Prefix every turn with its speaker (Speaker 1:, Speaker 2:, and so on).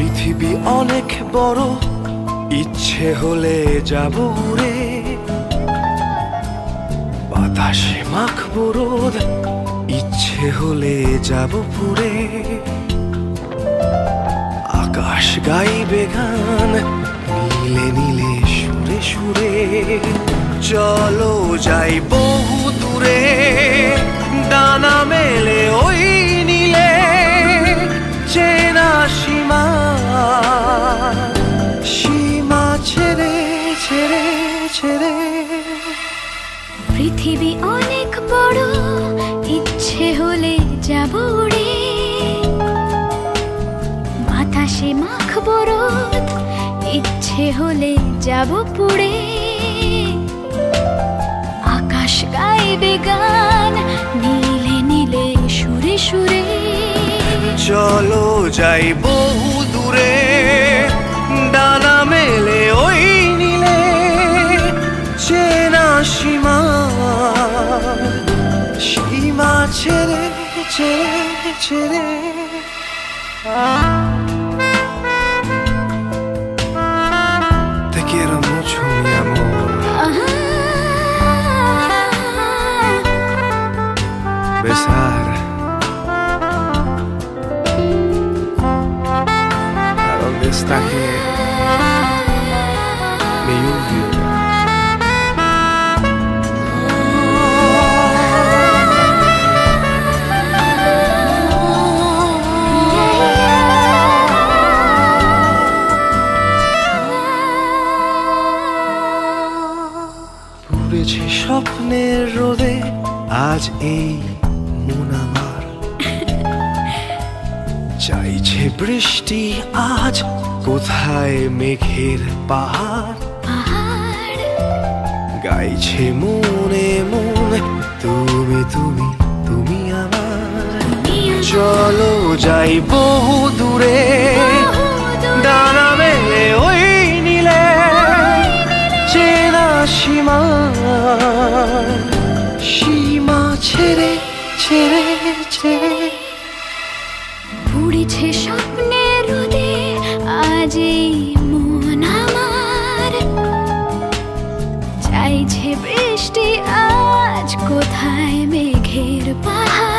Speaker 1: পৃথিবী অনেক বড়, ইচ্ছে হলে যাব উড়ে। বাতাসে মাখবো রোদ, ইচ্ছে হলে যাব পুড়ে। আকাশ গাইবে গান, নীলে নীলে সুরে সুরে। চলো যাই বহু দূরে, ডানা মেলে ওই নীলে। চেনা সীমা, সীমা ছেড়ে ছেড়ে ছেড়ে।
Speaker 2: পৃথিবী অনেক বড়, ইচ্ছে হলে যাব উড়ে। বাতাসে মাখবো রোদ, ইচ্ছে হলে যাব পুড়ে। আকাশ গাইবে গান, নীলে নীলে সুরে সুরে।
Speaker 1: চলো যাই বহু দূরে, ডানা মেলে ওই নীলে। চেনা সীমা, সীমা ছেড়ে ছেড়ে ছেড়ে। Te quiero mucho, mi amor. Besar. ¿A dónde está que mi lluvia? পুড়েছে স্বপ্নের রোদে আজ এই মন আমার। চাইছে বৃষ্টি আজ, কোথায় মেঘের পাহাড়। গাইছে মনে মন, তুমি তুমি তুমি আমার। চলো যাই বহু দূরে, ডানা মেলে ওই নীলে। চেনা সীমা, সীমা ছেড়ে ছেড়ে ছেড়ে।
Speaker 2: পুড়েছে স্বপ্নের রোদে আজ এই মন আমার। চাইছে বৃষ্টি আজ, কোথায় মেঘের পাহাড়।